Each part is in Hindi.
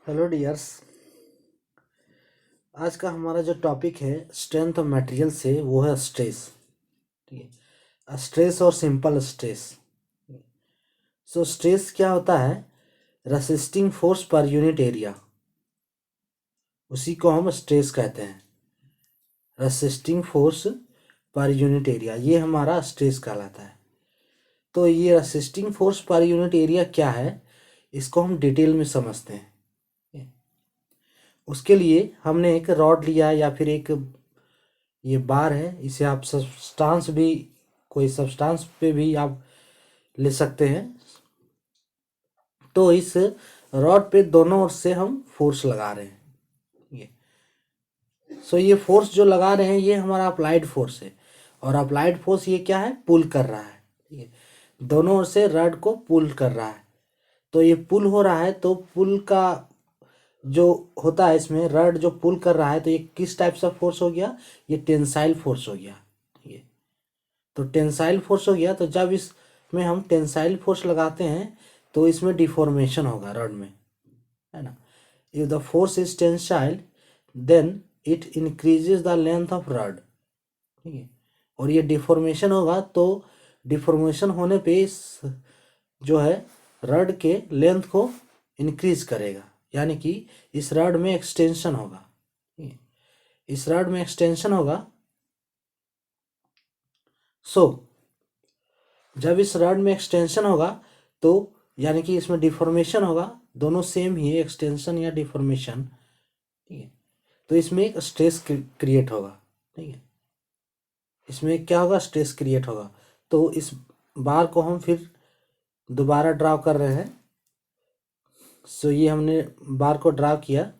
Hello dears. आज का हमारा जो टॉपिक है स्ट्रेंथ ऑफ मटेरियल से वो है स्ट्रेस। ठीक है, स्ट्रेस और सिंपल स्ट्रेस। सो स्ट्रेस क्या होता है? Resisting force per unit area, उसी को हम स्ट्रेस कहते हैं। Resisting force per unit area, ये हमारा स्ट्रेस कहलाता है। तो ये resisting force per unit area क्या है, इसको हम डिटेल में समझते हैं। उसके लिए हमने एक रॉड लिया या फिर एक ये बार है, इसे आप सब्सटेंस भी, कोई सब्सटेंस पे भी आप ले सकते हैं। तो इस रॉड पे दोनों ओर से हम फोर्स लगा रहे हैं। ये ये फोर्स जो लगा रहे हैं ये हमारा अप्लाइड फोर्स है। और अप्लाइड फोर्स ये क्या है? पुल कर रहा है। ठीक है, दोनों ओर से रॉड को पुल कर रहा है। तो ये पुल हो रहा है, तो पुल का जो होता है, इसमें रॉड जो पुल कर रहा है, तो ये किस टाइप से फोर्स हो गया? ये टेंसाइल फोर्स हो गया। ठीक है, तो टेंसाइल फोर्स हो गया। तो जब इसमें हम टेंसाइल फोर्स लगाते हैं तो इसमें डिफॉर्मेशन होगा रॉड में, है ना। If the force is tensile then it increases the length of rod. ठीक है, और ये डिफॉर्मेशन होगा, तो डिफॉर्मेशन होने पे इस जो है रॉड के लेंथ को इंक्रीज करेगा, यानी कि इस रॉड में एक्सटेंशन होगा। ठीक है, इस रॉड में एक्सटेंशन होगा। सो जब इस रॉड में एक्सटेंशन होगा तो यानी कि इसमें डिफॉर्मेशन होगा, दोनों सेम ही है, एक्सटेंशन या डिफॉर्मेशन। ठीक है, तो इसमें एक स्ट्रेस क्रिएट होगा। ठीक है, इसमें क्या होगा? स्ट्रेस क्रिएट होगा। तो इस बार को हम फिर दोबारा ड्रा कर रहे हैं। ये हमने बार को ड्रा किया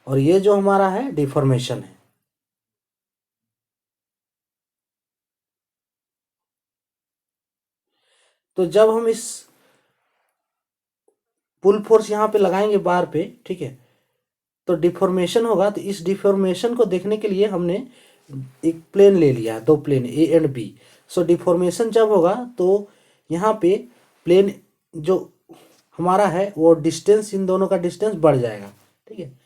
और ये जो हमारा है डिफॉर्मेशन है। तो जब हम इस पुल फोर्स यहाँ पे लगाएंगे बार पे, ठीक है, तो डिफॉर्मेशन होगा। तो इस डिफॉर्मेशन को देखने के लिए हमने एक प्लेन ले लिया, दो plane A and B. Deformation जब होगा तो यहाँ पे प्लेन जो हमारा है वो डिस्टेंस, इन दोनों का डिस्टेंस बढ़ जाएगा। ठीक है,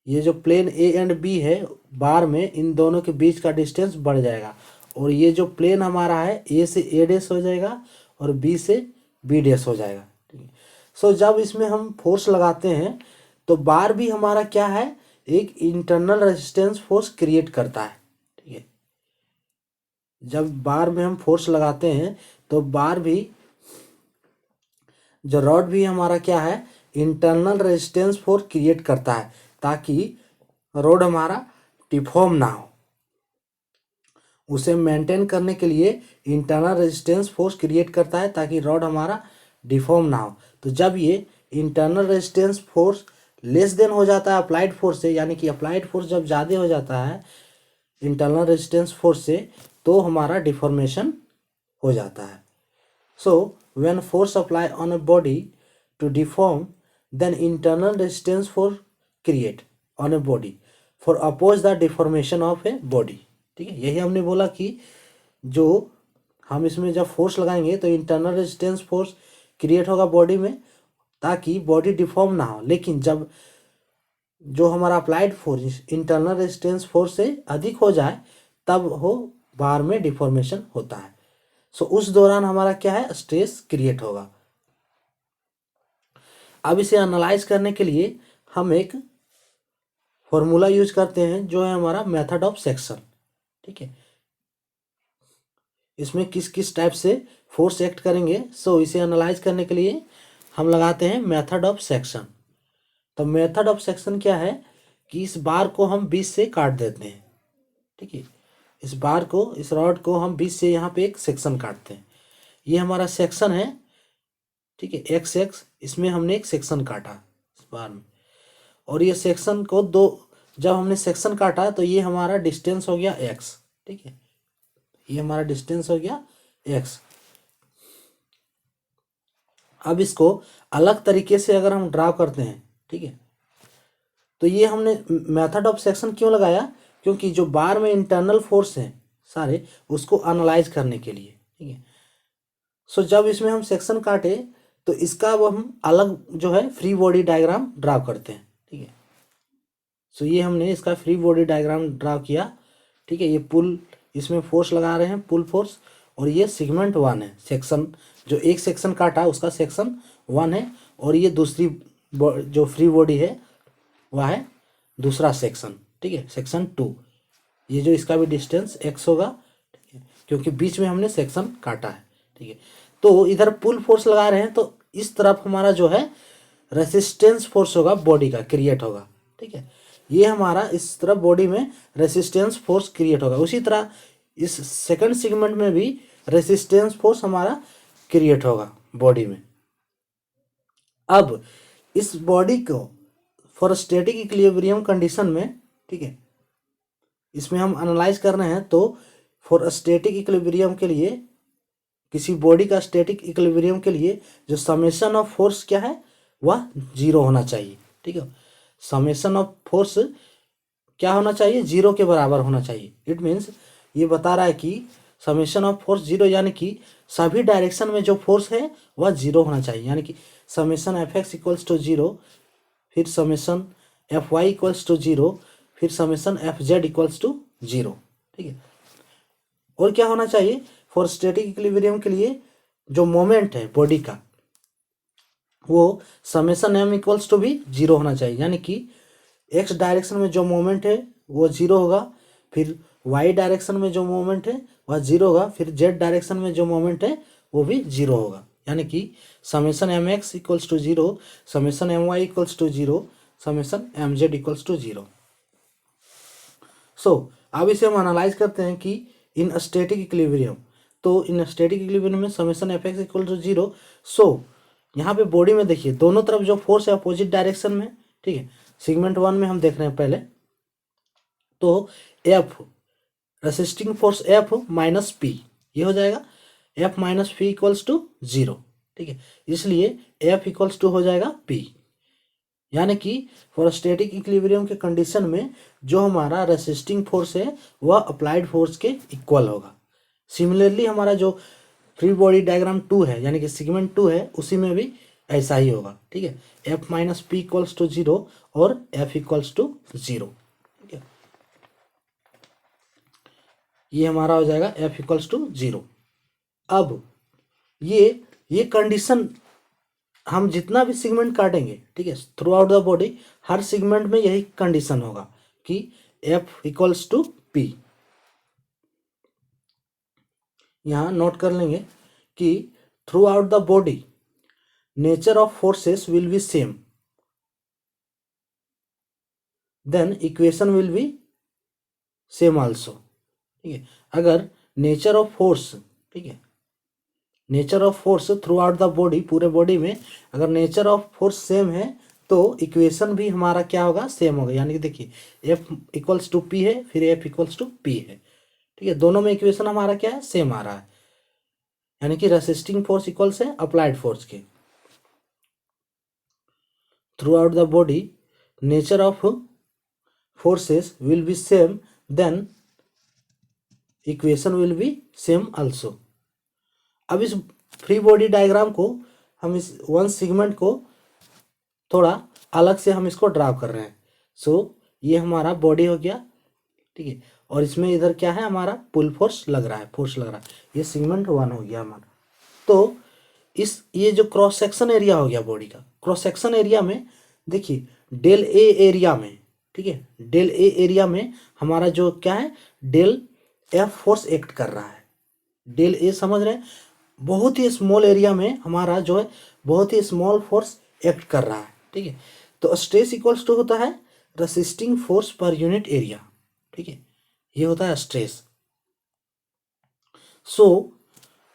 ये जो प्लेन ए एंड बी है बार में, इन दोनों के बीच का डिस्टेंस बढ़ जाएगा। और ये जो प्लेन हमारा है ए से ए डैश हो जाएगा और बी से बी डैश हो जाएगा। ठीक है, जब इसमें हम फोर्स लगाते हैं तो बार भी हमारा क्या है? एक इंटरनल रेजिस्टेंस फोर्स क्रिएट करता है। ठीक है, जब बार में हम फोर्स लगाते हैं तो बार भी, जो रॉड भी हमारा क्या है? इंटरनल रेजिस्टेंस फोर्स क्रिएट करता है, ताकि रॉड हमारा डिफॉर्म ना हो। उसे मेंटेन करने के लिए इंटरनल रेजिस्टेंस फोर्स क्रिएट करता है, ताकि रॉड हमारा डिफॉर्म ना हो। तो जब ये internal resistance force less than हो जाता है अप्लाइड फोर्स से, यानी कि अप्लाइड फोर्स जब ज़्यादा हो जाता है इंटरनल रेजिस्टेंस फोर्स से, तो हमारा डिफॉर्मेशन हो जाता है। When force apply on a body to deform, then internal resistance force create on a body for oppose the deformation of a body. ठीक है, यही हमने बोला कि जो हम इसमें जब फोर्स लगाएंगे तो इंटरनल रेजिस्टेंस फोर्स क्रिएट होगा बॉडी में, ताकि बॉडी डिफॉर्म ना हो। लेकिन जब जो हमारा applied force internal resistance force से अधिक हो जाए, तब हो बार में डिफॉर्मेशन होता है। उस दौरान हमारा क्या है? स्ट्रेस क्रिएट होगा। अब इसे एनालाइज करने के लिए हम एक फॉर्मूला यूज करते हैं, जो है हमारा मेथड ऑफ सेक्शन। ठीक है, इसमें किस किस टाइप से फोर्स एक्ट करेंगे, इसे एनालाइज करने के लिए हम लगाते हैं मेथड ऑफ सेक्शन। तो मेथड ऑफ सेक्शन क्या है कि इस बार को हम बीच से काट देते हैं। ठीक है, इस बार को, इस रॉड को हम बीच से यहाँ पे एक सेक्शन काटते हैं। ये हमारा सेक्शन है। ठीक है, एक्स एक्स, इसमें हमने एक सेक्शन काटा इस बार में। और ये सेक्शन को दो, जब हमने सेक्शन काटा तो ये हमारा डिस्टेंस हो गया एक्स। ठीक है, ये हमारा डिस्टेंस हो गया एक्स। अब इसको अलग तरीके से अगर हम ड्रा करते हैं, ठीक है, तो ये हमने मेथड ऑफ सेक्शन क्यों लगाया? क्योंकि जो बार में इंटरनल फोर्स हैं सारे, उसको एनालाइज करने के लिए। ठीक है, जब इसमें हम सेक्शन काटे तो इसका अब हम अलग जो है फ्री बॉडी डायग्राम ड्रा करते हैं, ठीक है। सो ये हमने इसका फ्री बॉडी डायग्राम ड्रा किया, ठीक है। ये पुल, इसमें फोर्स लगा रहे हैं, पुल फोर्स, और ये सेगमेंट 1 है, सेक्शन जो एक सेक्शन काटा उसका सेक्शन 1 है, और ये दूसरी जो फ्री बॉडी है वह है दूसरा सेक्शन, ठीक है, सेक्शन 2। ये जो इसका भी डिस्टेंस x होगा, ठीक है, क्योंकि बीच में हमने सेक्शन काटा है, ठीक है। तो इधर पुल फोर्स लगा रहे हैं, तो इस तरफ हमारा जो है रेसिस्टेंस फोर्स होगा, बॉडी का क्रिएट होगा, ठीक है। ये हमारा इस तरफ बॉडी में रेसिस्टेंस फोर्स क्रिएट होगा। उसी तरह इस सेकंड सेगमेंट में भी रेसिस्टेंस फोर्स हमारा क्रिएट होगा बॉडी में। अब इस बॉडी को फॉर स्टैटिक इक्विलिब्रियम कंडीशन में, ठीक है, इसमें हम एनालाइज कर रहे हैं, तो फॉर स्टैटिक इक्विलिब्रियम के लिए, किसी बॉडी का स्टैटिक इक्विलिब्रियम के लिए जो समेशन ऑफ फोर्स क्या है वह 0 होना चाहिए, ठीक है। समेशन ऑफ फोर्स क्या होना चाहिए, 0 के बराबर होना चाहिए। इट मीन्स ये बता रहा है कि समेशन ऑफ फोर्स 0, यानी कि सभी डायरेक्शन में जो फोर्स है वह 0 होना चाहिए, यानी कि summation F X equals to 0, फिर summation F Y equals to 0, फिर summation F Z equals to 0, ठीक है। और क्या होना चाहिए, फॉर स्टैटिक इक्विलिब्रियम के लिए जो मोमेंट है बॉडी का वो समेशन एम इक्वल्स टू भी 0 होना चाहिए, यानी कि एक्स डायरेक्शन में जो मोमेंट है वो 0 होगा, फिर वाई डायरेक्शन में जो मोमेंट है वह 0 होगा, फिर जेड डायरेक्शन में जो मोमेंट है वो भी 0 होगा, यानी कि summation M X equals to 0, summation M Y equals to 0, summation M Z equals to 0। So अब इसे हम एनालाइज करते हैं कि इन स्टैटिक इक्विलिब्रियम, तो इन स्टैटिक इक्विलिब्रियम में summation F X equal to 0। So यहाँ पे बॉडी में देखिए दोनों तरफ जो फोर्स है अपोजिट डायरेक्शन में, ठीक है। सेगमेंट 1 में हम देख रहे हैं पहले, तो F resisting force F minus P, ये हो जाएगा F minus P equals to 0, ठीक है। इसलिए एफ इक्वल्स टू हो जाएगा पी, यानी कि फॉर स्टैटिक इक्विलिब्रियम के कंडीशन में जो हमारा रेसिस्टिंग फोर्स है वह अप्लाइड फोर्स के इक्वल होगा। सिमिलरली हमारा जो फ्री बॉडी डायग्राम 2 है, यानी कि सेगमेंट 2 है, उसी में भी ऐसा ही होगा, ठीक है। F minus P equals to 0 और एफ इक्वल्स टू 0, ठीक है। ये हमारा हो जाएगा एफ इक्वल्स टू 0। अब ये कंडीशन हम जितना भी सेगमेंट काटेंगे, ठीक है, थ्रू आउट द बॉडी, हर सेगमेंट में यही कंडीशन होगा कि एफ इक्वल्स टू पी। यहाँ नोट कर लेंगे कि throughout the body nature of forces will be same, then equation will be same also, ठीक है। अगर नेचर ऑफ फोर्स, ठीक है, nature of force throughout the body, पूरे बॉडी में अगर नेचर ऑफ फोर्स सेम है तो इक्वेशन भी हमारा क्या होगा, सेम होगा। यानी कि देखिए एफ इक्वल्स टू पी है, फिर एफ इक्वल्स टू पी है, ठीक है। दोनों में इक्वेशन हमारा क्या है, सेम आ रहा है, यानी कि रेसिस्टिंग फोर्स इक्वल्स है अप्लाइड फोर्स के। Throughout the body nature of forces will be same, then equation will be same also. अब इस फ्री बॉडी डायग्राम को हम इस वन सेगमेंट को थोड़ा अलग से हम इसको ड्रा कर रहे हैं। सो ये हमारा बॉडी हो गया, ठीक है, और इसमें इधर क्या है, हमारा पुल फोर्स लग रहा है, फोर्स लग रहा है। ये सेगमेंट 1 हो गया हमारा। तो इस ये जो क्रॉस सेक्शन एरिया हो गया बॉडी का, क्रॉस सेक्शन एरिया में देखिए डेल ए एरिया में, ठीक है, डेल ए एरिया में हमारा जो क्या है, डेल एफ फोर्स एक्ट कर रहा है। डेल ए समझ रहे हैं, बहुत ही स्मॉल एरिया में हमारा जो है बहुत ही स्मॉल फोर्स एक्ट कर रहा है, ठीक है। तो स्ट्रेस इक्वल्स टू होता है resisting force per unit area, ठीक है, ये होता है स्ट्रेस। सो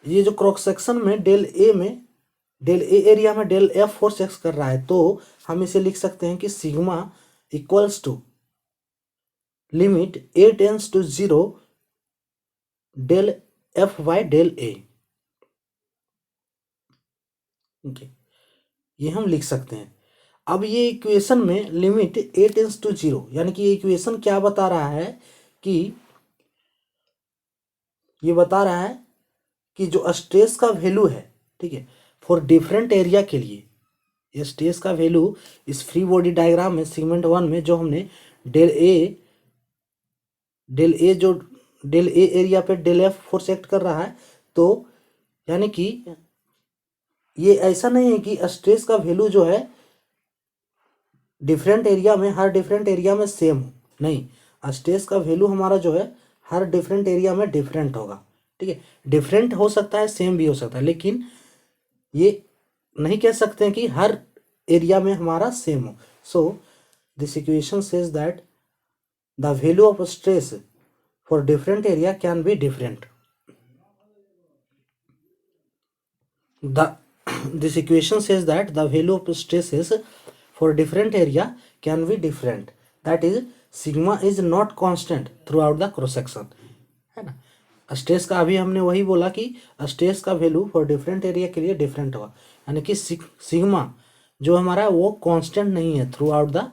ये जो क्रॉस सेक्शन में डेल ए एरिया में डेल एफ फोर्स एक्ट कर रहा है, तो हम इसे लिख सकते हैं कि sigma equals to limit A tends to 0 del F by del A, okay, ये हम लिख सकते हैं। अब ये इक्वेशन में लिमिट ए टेंस टू 0, यानी कि ये इक्वेशन क्या बता रहा है कि ये बता रहा है कि जो स्ट्रेस का वैल्यू है, ठीक है, फॉर डिफरेंट एरिया के लिए, ये स्ट्रेस का वैल्यू इस फ्री बॉडी डायग्राम में सेगमेंट 1 में जो हमने डेल ए एरिया पे डेल एफ फोर्स एक्ट कर रहा है, तो यानी कि ये ऐसा नहीं है कि स्ट्रेस का वैल्यू जो है डिफरेंट एरिया में, हर डिफरेंट एरिया में सेम हो, नहीं, स्ट्रेस का वैल्यू हमारा जो है हर डिफरेंट एरिया में डिफरेंट होगा। ठीक है, डिफरेंट हो सकता है, सेम भी हो सकता है, लेकिन ये नहीं कह सकते हैं कि हर एरिया में हमारा सेम हो। So this equation says that the value of stress for different area can be different. This equation says that the value of stresses for different area can be different. That is, sigma is not constant throughout the cross section, है ना। स्ट्रेस का अभी हमने वही बोला कि स्ट्रेस का वैल्यू फॉर डिफरेंट एरिया के लिए डिफरेंट होगा, यानी कि सिग्मा जो हमारा वो कांस्टेंट नहीं है throughout the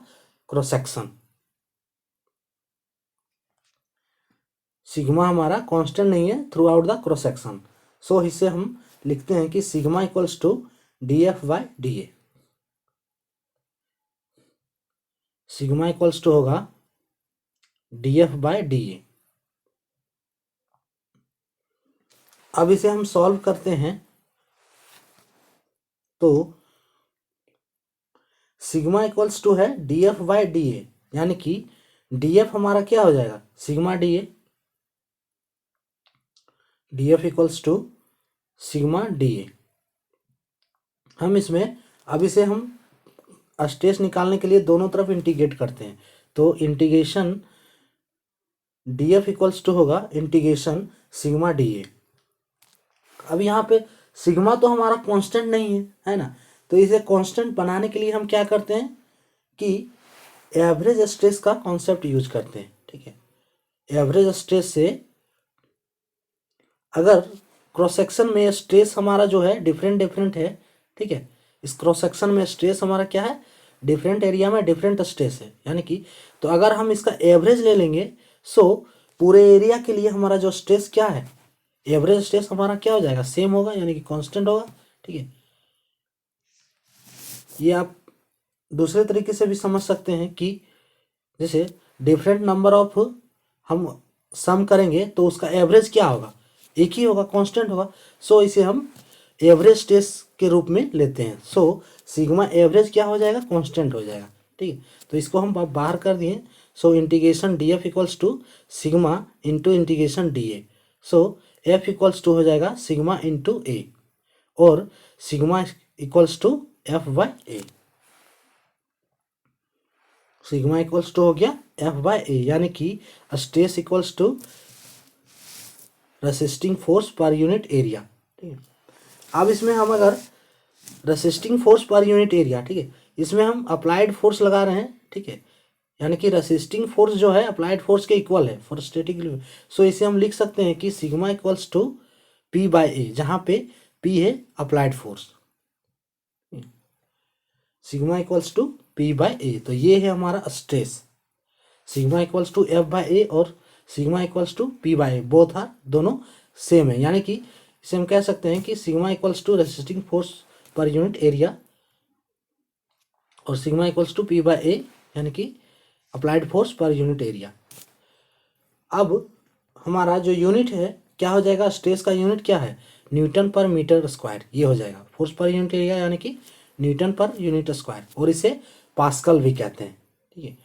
cross section. Sigma हमारा कांस्टेंट नहीं है throughout the cross section. So इसे हम लिखते हैं कि sigma equals to d F by d A. Sigma equals to होगा d F by d A. अब इसे हम सॉल्व करते हैं, तो सिग्मा इक्वल्स टू है d F by d A, यानी कि डी एफ हमारा क्या हो जाएगा, sigma D A, D F equals to sigma D A. हम इसमें अब इसे हम स्ट्रेस निकालने के लिए दोनों तरफ इंटीग्रेट करते हैं, तो integration D F equals to होगा इंटीग्रेशन सिग्मा डी ए। अब यहाँ पे सिग्मा तो हमारा कांस्टेंट नहीं है ना, तो इसे कांस्टेंट बनाने के लिए हम क्या करते हैं कि एवरेज स्ट्रेस का कॉन्सेप्ट यूज करते हैं। ठीक है, एवरेज स्ट्रेस से अगर क्रॉस सेक्शन में स्ट्रेस हमारा जो है डिफरेंट है, ठीक है, इस क्रॉस सेक्शन में स्ट्रेस हमारा क्या है, डिफरेंट एरिया में डिफरेंट स्ट्रेस है, यानी कि तो अगर हम इसका एवरेज ले लेंगे, सो पूरे एरिया के लिए हमारा जो स्ट्रेस क्या है, एवरेज स्ट्रेस हमारा क्या हो जाएगा, सेम होगा, यानी कि कांस्टेंट होगा। ठीक है, ये आप दूसरे तरीके से भी समझ सकते हैं कि जैसे डिफरेंट नंबर ऑफ हम सम करेंगे तो उसका एवरेज क्या होगा, एक ही होगा, कांस्टेंट होगा। सो इसे हम एवरेज स्ट्रेस के रूप में लेते हैं। सो सिग्मा एवरेज क्या हो जाएगा, कांस्टेंट हो जाएगा। ठीक है, तो इसको हम बाहर कर दिए। So integration D F equals to sigma into integration D A. So F equals to हो जाएगा सिग्मा इंटू ए, और sigma equals to F by A. Sigma equals to हो गया एफ बाई ए, यानी कि stress equals to resisting force per unit area. ठीक है, अब इसमें हम अगर resisting force per unit area, ठीक है, इसमें हम अप्लाइड फोर्स लगा रहे हैं। ठीक है, यानी कि रेसिस्टिंग फोर्स जो है अप्लाइड फोर्स के इक्वल है फॉर स्टैटिक। सो इसे हम लिख सकते हैं कि sigma equals to P by A, जहाँ पे पी है applied force. Sigma equals to P by A, तो ये है हमारा stress. Sigma equals to F by A और sigma equals to P by A, both are दोनों सेम है, यानी कि इसे हम कह सकते हैं कि sigma equals to resisting force per unit area और sigma equals to P by A, यानी कि applied force per unit area. अब हमारा जो यूनिट है क्या हो जाएगा, स्ट्रेस का यूनिट क्या है, न्यूटन पर मीटर स्क्वायर, ये हो जाएगा फोर्स पर यूनिट एरिया, यानी कि न्यूटन पर यूनिट स्क्वायर, और इसे पास्कल भी कहते हैं। ठीक है,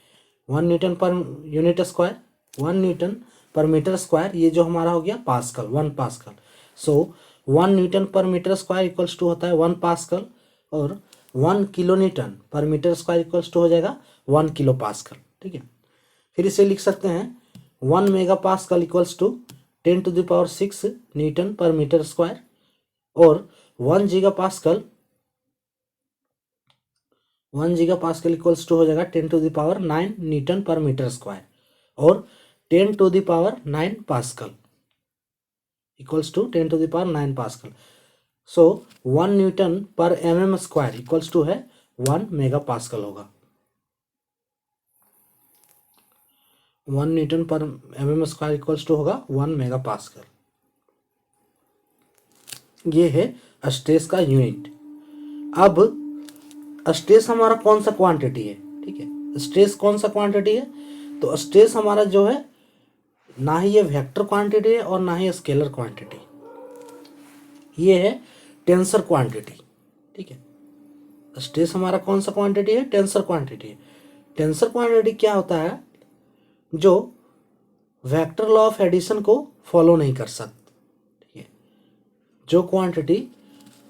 1 newton per unit square, 1 newton per metre square, ये जो हमारा हो गया pascal, 1 pascal. So 1 newton per metre square equals to होता है 1 पास्कल, और 1 kilo Newton per metre square equals to हो जाएगा 1 किलो पास्कल। ठीक है, फिर इसे लिख सकते हैं 1 mega pascal equals to 10⁶ newton per metre square, और 1 गीगा पास्कल इक्वल्स टू हो जाएगा 10⁹ न्यूटन पर मीटर स्क्वायर, और 10⁹ pascal equals to 10⁹ pascal. So 1 newton per mm square equals to है 1 मेगा पास्कल होगा। 1 newton per mm square equals to होगा 1 मेगा पास्कल। ये है स्ट्रेस का यूनिट। अब स्ट्रेस हमारा कौन सा क्वांटिटी है, ठीक है, स्ट्रेस कौन सा क्वांटिटी है, तो स्ट्रेस हमारा जो है ना ही ये वेक्टर क्वांटिटी है और ना ही स्केलर क्वांटिटी, ये है टेंसर क्वांटिटी, ठीक है। स्ट्रेस हमारा कौन सा क्वांटिटी है, टेंसर क्वांटिटी है। टेंसर क्वांटिटी क्या होता है, जो वेक्टर लॉ ऑफ एडिशन को फॉलो नहीं कर सकता, ठीक है। जो quantity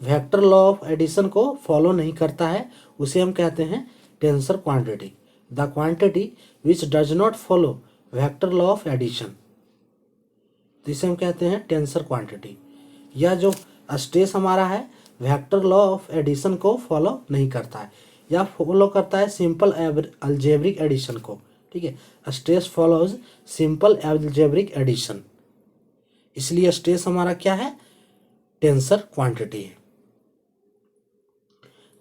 vector law of addition को फॉलो नहीं करता है उसे हम कहते हैं tensor quantity. The quantity which does not follow vector law of addition, तो इसे हम कहते हैं टेंसर क्वांटिटी। या जो स्ट्रेस हमारा है वेक्टर लॉ ऑफ एडिशन को फॉलो नहीं करता है या फॉलो करता है सिंपल अलजेब्रिक एडिशन को, ठीक है। Stress follows simple algebraic addition, इसलिए स्ट्रेस हमारा क्या है, टेंसर क्वांटिटी है।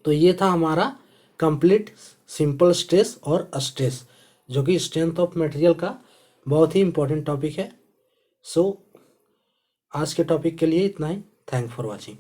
तो ये था हमारा कंप्लीट सिंपल स्ट्रेस और स्ट्रेस, जो कि स्ट्रेंथ ऑफ मटेरियल का बहुत ही इंपॉर्टेंट टॉपिक है। सो आज के टॉपिक के लिए इतना ही। Thank for watching.